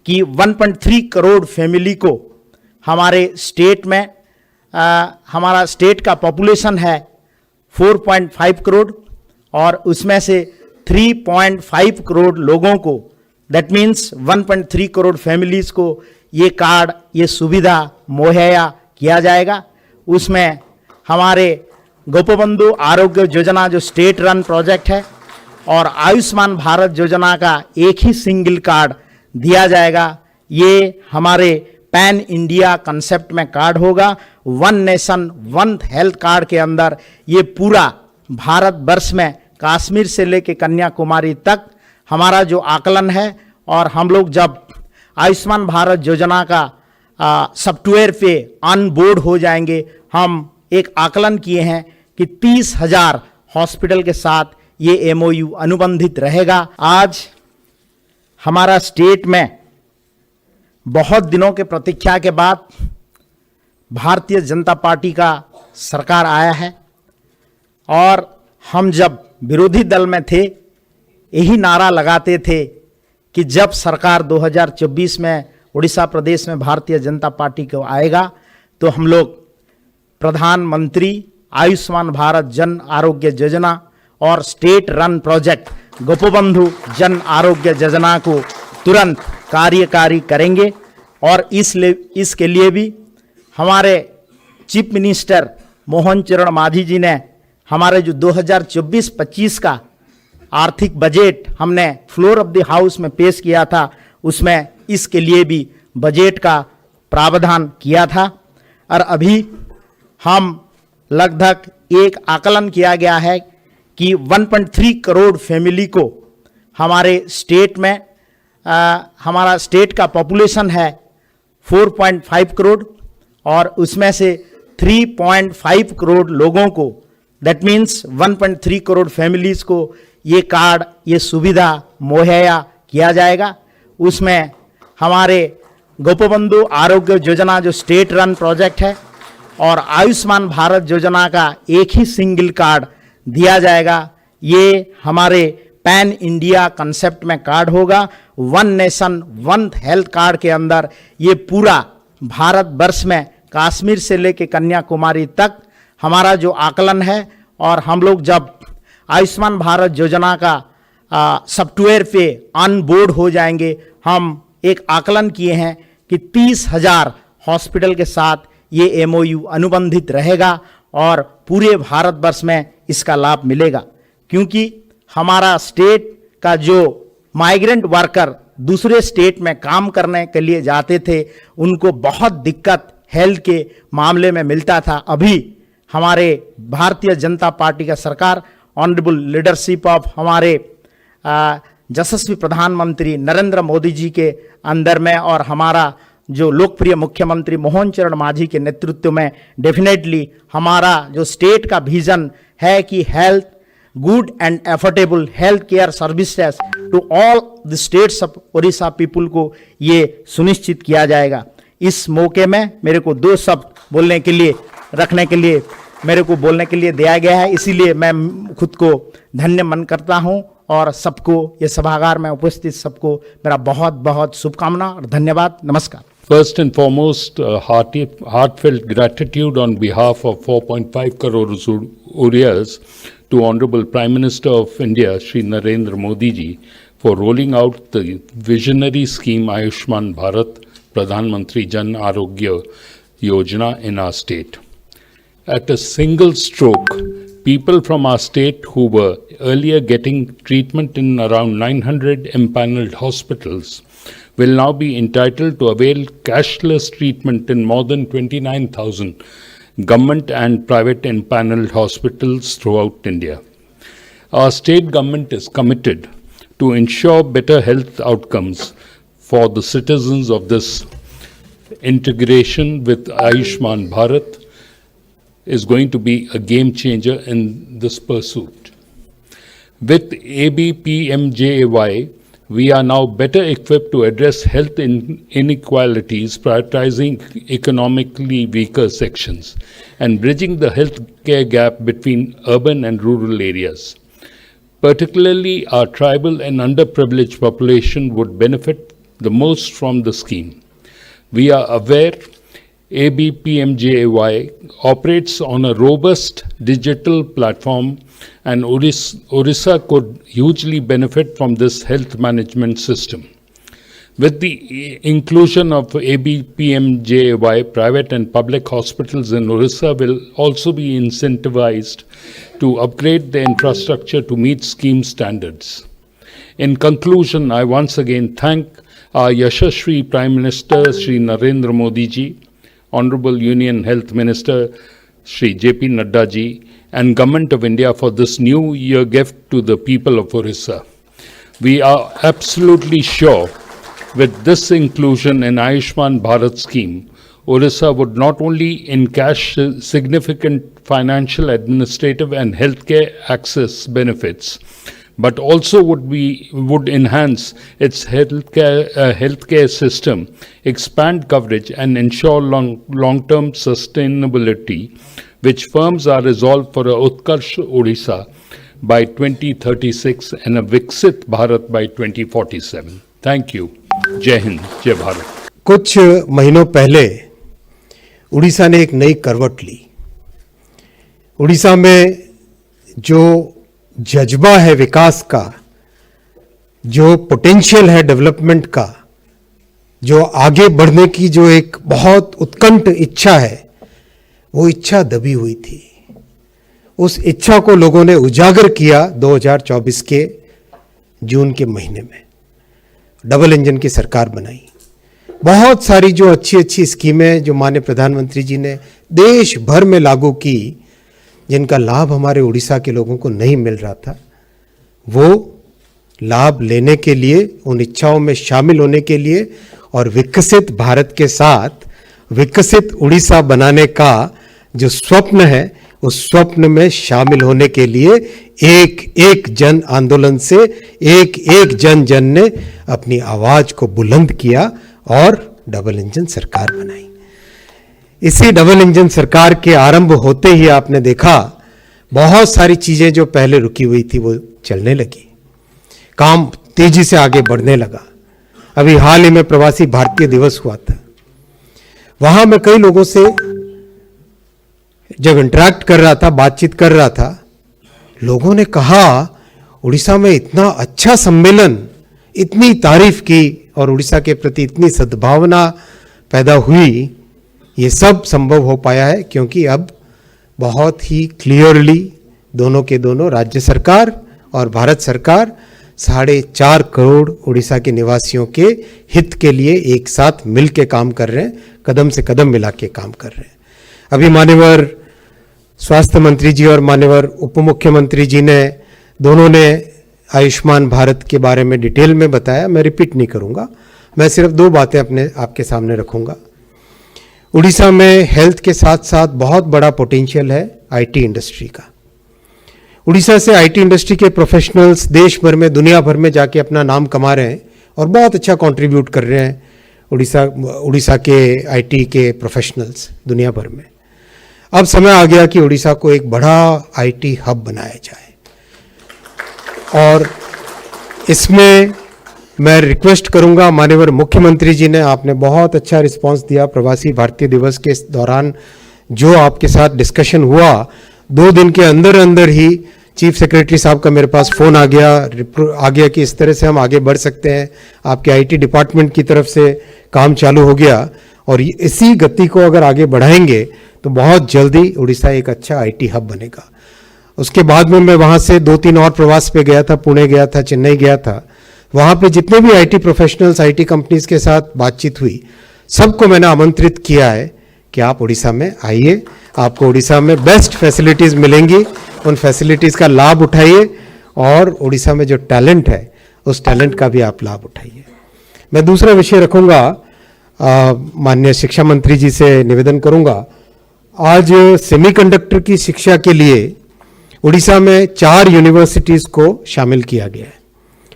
कि 1.3 करोड़ फैमिली को हमारे स्टेट में हमारा स्टेट का पॉपुलेशन है 4.5 करोड़ और उसमें से 3.5 करोड़ लोगों को, दैट मीन्स 1.3 करोड़ फैमिलीज को ये कार्ड, ये सुविधा मुहैया किया जाएगा। उसमें हमारे गोपबंधु आरोग्य योजना जो स्टेट रन प्रोजेक्ट है और आयुष्मान भारत योजना का एक ही सिंगल कार्ड दिया जाएगा। ये हमारे पैन इंडिया कंसेप्ट में कार्ड होगा। One nation one health card के अंदर ये पूरा भारत वर्ष में कश्मीर से लेकर कन्याकुमारी तक हमारा जो आकलन है, और हम लोग जब आयुष्मान भारत योजना का सॉफ्टवेयर पे ऑन बोर्ड हो जाएंगे, हम एक आकलन किए हैं कि 30,000 हॉस्पिटल के साथ ये एमओयू अनुबंधित रहेगा। आज हमारा स्टेट में बहुत दिनों के प्रतीक्षा के बाद भारतीय जनता पार्टी का सरकार आया है, और हम जब विरोधी दल में थे यही नारा लगाते थे कि जब सरकार 2024 में उड़ीसा प्रदेश में भारतीय जनता पार्टी को आएगा तो हम लोग प्रधानमंत्री आयुष्मान भारत जन आरोग्य योजना और state run project Gopabandhu Jan Arogya Yojana को तुरंत कार्यकारी करेंगे। और इसके लिए भी हमारे चीफ मिनिस्टर मोहन चरण मांझी जी ने हमारे जो 2024-25 का आर्थिक बजट हमने फ्लोर ऑफ द हाउस में पेश किया था, उसमें इसके लिए भी बजट का प्रावधान किया था। और अभी हम लगभग एक आकलन किया गया है कि 1.3 करोड़ फैमिली को हमारे स्टेट में हमारा स्टेट का पॉपुलेशन है 4.5 करोड़ और उसमें से 3.5 करोड़ लोगों को, दैट मीन्स 1.3 करोड़ फैमिलीज को ये कार्ड, ये सुविधा मुहैया किया जाएगा। उसमें हमारे गोपबंधु आरोग्य योजना जो स्टेट रन प्रोजेक्ट है और आयुष्मान भारत योजना का एक ही सिंगल कार्ड दिया जाएगा। ये हमारे पैन इंडिया कंसेप्ट में कार्ड होगा। One nation one health card के अंदर ये पूरा भारत वर्ष में कश्मीर से लेकर कन्याकुमारी तक हमारा जो आकलन है, और हम लोग जब आयुष्मान भारत योजना का सॉफ्टवेयर पे ऑन बोर्ड हो जाएंगे, हम एक आकलन किए हैं कि 30,000 हॉस्पिटल के साथ ये एमओयू अनुबंधित रहेगा और पूरे भारतवर्ष में इसका लाभ मिलेगा। क्योंकि हमारा स्टेट का जो माइग्रेंट वर्कर दूसरे स्टेट में काम करने के लिए जाते थे, उनको बहुत दिक्कत हेल्थ के मामले में मिलता था। अभी हमारे भारतीय जनता पार्टी का सरकार, ऑनरेबल लीडरशिप ऑफ हमारे यशस्वी प्रधानमंत्री नरेंद्र मोदी जी के अंदर में और हमारा जो लोकप्रिय मुख्यमंत्री मोहन चरण मांझी के नेतृत्व में डेफिनेटली हमारा जो स्टेट का विजन है कि health good and affordable health care services to all the states of Odisha people को ये सुनिश्चित किया जाएगा। इस मौके में मेरे को 2 शब्द बोलने के लिए रखने के लिए मेरे को बोलने के लिए दिया गया है, इसीलिए मैं खुद को धन्य मन करता हूं और सबको ये सभागार में उपस्थित सबको मेरा बहुत बहुत शुभकामना और धन्यवाद। नमस्कार। First and foremost, heartfelt gratitude on behalf of 4.5 crore Oriyas to Honorable Prime Minister of India, Shri Narendra Modi ji, for rolling out the visionary scheme Ayushman Bharat Pradhan Mantri Jan Arogya Yojana in our state. At a single stroke, people from our state who were earlier getting treatment in around 900 empaneled hospitals will now be entitled to avail cashless treatment in more than 29,000 government and private empaneled hospitals throughout India. Our state government is committed to ensure better health outcomes for the citizens of this. Integration with Ayushman Bharat is going to be a game changer in this pursuit. With ABPMJAY, we are now better equipped to address health inequalities, prioritizing economically weaker sections and bridging the healthcare gap between urban and rural areas. Particularly, our tribal and underprivileged population would benefit the most from the scheme. We are aware ABPMJAY operates on a robust digital platform, and Orissa could hugely benefit from this health management system. With the inclusion of ABPMJAY, private and public hospitals in Orissa will also be incentivized to upgrade the infrastructure to meet scheme standards. In conclusion, I once again thank our Yashasvi Prime Minister Shri Narendra Modi ji, Honorable Union Health Minister Shri JP Nadda ji, and Government of India for this new year gift to the people of Orissa. We are absolutely sure with this inclusion in Ayushman Bharat scheme, Orissa would not only encash significant financial, administrative and healthcare access benefits, but also would enhance its healthcare system, expand coverage and ensure long-term sustainability, which firms are resolved for a Utkarsh Odisha by 2036 and a Viksit Bharat by 2047. Thank you. जय हिंद, जय भारत। कुछ महीनों पहले उड़ीसा ने एक नई करवट ली। उड़ीसा में जो जज्बा है विकास का, जो पोटेंशियल है डेवलपमेंट का, जो आगे बढ़ने की जो एक बहुत उत्कंठ इच्छा है, वो इच्छा दबी हुई थी। उस इच्छा को लोगों ने उजागर किया 2024 के जून के महीने में। डबल इंजन की सरकार बनाई। बहुत सारी जो अच्छी अच्छी स्कीमें जो माननीय प्रधानमंत्री जी ने देश भर में लागू की, जिनका लाभ हमारे उड़ीसा के लोगों को नहीं मिल रहा था, वो लाभ लेने के लिए, उन इच्छाओं में शामिल होने के लिए और विकसित भारत के साथ विकसित उड़ीसा बनाने का जो स्वप्न है, उस स्वप्न में शामिल होने के लिए एक एक जन आंदोलन से एक एक जन ने अपनी आवाज को बुलंद किया और डबल इंजन सरकार बनाई। इसी डबल इंजन सरकार के आरंभ होते ही आपने देखा बहुत सारी चीजें जो पहले रुकी हुई थी वो चलने लगी, काम तेजी से आगे बढ़ने लगा। अभी हाल ही में प्रवासी भारतीय दिवस हुआ था। वहां मैं कई लोगों से जब इंटरेक्ट कर रहा था, बातचीत कर रहा था, लोगों ने कहा उड़ीसा में इतना अच्छा सम्मेलन, इतनी तारीफ की और उड़ीसा के प्रति इतनी सद्भावना पैदा हुई। ये सब संभव हो पाया है क्योंकि अब बहुत ही क्लियरली दोनों के दोनों राज्य सरकार और भारत सरकार 4.5 करोड़ उड़ीसा के निवासियों के हित के लिए एक साथ मिल के काम कर रहे हैं, कदम से कदम मिला के काम कर रहे हैं। अभी माननीय स्वास्थ्य मंत्री जी और माननीय उप मुख्यमंत्री जी ने दोनों ने आयुष्मान भारत के बारे में डिटेल में बताया। मैं रिपीट नहीं करूंगा, मैं सिर्फ 2 बातें आपके सामने रखूंगा। उड़ीसा में हेल्थ के साथ साथ बहुत बड़ा पोटेंशियल है आईटी इंडस्ट्री का। उड़ीसा से आईटी इंडस्ट्री के प्रोफेशनल्स देश भर में, दुनिया भर में जाके अपना नाम कमा रहे हैं और बहुत अच्छा कंट्रीब्यूट कर रहे हैं उड़ीसा के आईटी के प्रोफेशनल्स दुनिया भर में। अब समय आ गया कि उड़ीसा को एक बड़ा आईटी हब बनाया जाए और इसमें मैं रिक्वेस्ट करूंगा, माननीय मुख्यमंत्री जी ने, आपने बहुत अच्छा रिस्पांस दिया प्रवासी भारतीय दिवस के दौरान। जो आपके साथ डिस्कशन हुआ 2 दिन के अंदर अंदर ही चीफ सेक्रेटरी साहब का मेरे पास फ़ोन आ गया कि इस तरह से हम आगे बढ़ सकते हैं। आपके आईटी डिपार्टमेंट की तरफ से काम चालू हो गया और इसी गति को अगर आगे बढ़ाएंगे तो बहुत जल्दी उड़ीसा एक अच्छा आईटी हब बनेगा। उसके बाद में मैं वहाँ से 2-3 और प्रवास पे गया था, पुणे गया था, चेन्नई गया था। वहाँ पे जितने भी आईटी प्रोफेशनल्स, आईटी कंपनीज के साथ बातचीत हुई, सबको मैंने आमंत्रित किया है कि आप उड़ीसा में आइए, आपको उड़ीसा में बेस्ट फैसिलिटीज़ मिलेंगी, उन फैसिलिटीज़ का लाभ उठाइए और उड़ीसा में जो टैलेंट है उस टैलेंट का भी आप लाभ उठाइए। मैं दूसरा विषय रखूँगा, माननीय शिक्षा मंत्री जी से निवेदन करूँगा। आज सेमीकंडक्टर की शिक्षा के लिए उड़ीसा में 4 यूनिवर्सिटीज़ को शामिल किया गया है।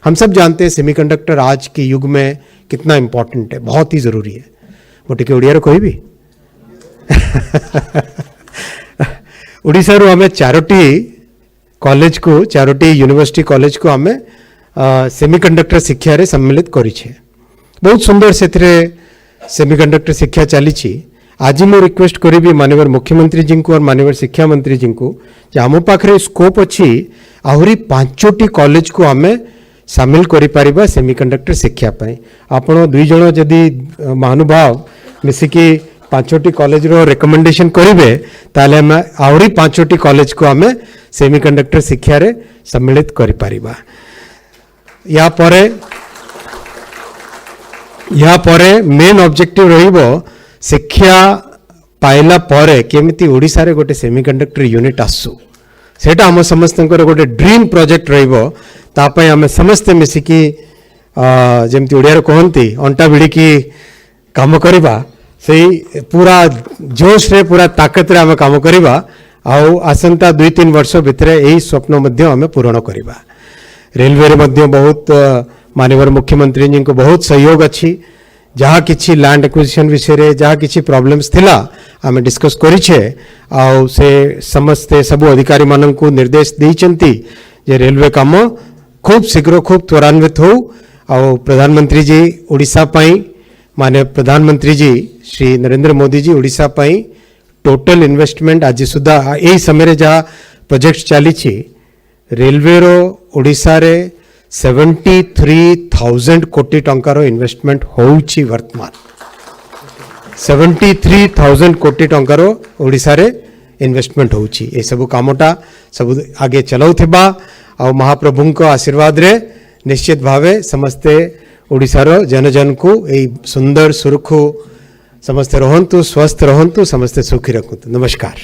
हम सब जानते हैं सेमीकंडक्टर आज के युग में कितना इंपॉर्टेंट है, बहुत ही ज़रूरी है। मोटे के उड़िया कोई भी ଓଡ଼ିଶାରୁ ଆମେ 4ଟି କଲେଜକୁ, 4ଟି ୟୁନିଭର୍ସିଟି କଲେଜକୁ ଆମେ ସେମିକଣ୍ଡକ୍ଟର ଶିକ୍ଷାରେ ସମ୍ମିଳିତ କରିଛେ। बहुत सुंदर से सेमीकंडक्टर शिक्षा चली। आज मैं रिक्वेस्ट करी माननीय मुख्यमंत्री जी को और माननीय शिक्षा मंत्री जी को आम पाखे स्कोप अच्छी आहरी 5टी कॉलेज को आम सामिल करिपारिबा सेमीकंडक्टर शिक्षा पाई। आपण दुई जण जदि महानुभाव मिसिकी 5टी कॉलेज रो रिकमेंडेशन करिवे ताले हम आहरी 5टी कॉलेज को आम सेमीकंडक्टर शिक्षा रे सम्मिलित करिपारिबा। या परे मेन ऑब्जेक्टिव रहिबो शिक्षा पाइला परे केमिति ओडिसा रे गोटे सेमीकंडक्टर यूनिट आसु सेटा हम समस्तंकर गोटे ड्रीम प्रोजेक्ट रहिबो। तापय आम समस्ते मिसिकी जेमति ओडिया रे कहंती अंटा भिड़िकी काम करिबा से पूरा जोश रे पूरा ताकत रे आम काम करिबा। आउ आसंता 2-3 वर्ष भितरे एही स्वप्न मध्य आम पूर्ण करिबा। रेलवे रे मध्य बहुत माननीय मुख्यमंत्री जी को बहुत सहयोग अच्छी। जहाँ किसी लैंड एक्विजिशन विषय रे जहाँ किसी प्रॉब्लम्स थिला आम डिस्कस करिछे आउ से समस्ते सबु अधिकारी मानन को निर्देश देइचंती जे रेलवे काम खूब शीघ्र खूब त्वरान्वित हो। आउ प्रधानमंत्री जी ओडिशा पाई माने प्रधानमंत्री जी श्री नरेंद्र मोदी जी ओडिशा पाई टोटल इन्वेस्टमेंट आज सुधा यही समय जहाँ प्रोजेक्ट चली रेलवे रो ओडिशा रे 73,000 कोटी टंकार इन्वेस्टमेंट होउची। वर्तमान 73,000 कोटी टंकार ओडिशा रे इन्वेस्टमेंट होउची। ए सब कामटा सब आगे चलाउथिबा आ महाप्रभु को आशीर्वाद रे निश्चित भावे समस्ते ओडिशा रो जन को ए सुंदर सुरखु समस्ते रहंतु, स्वस्थ रहंतु, समस्ते सुखी रखंतु। नमस्कार।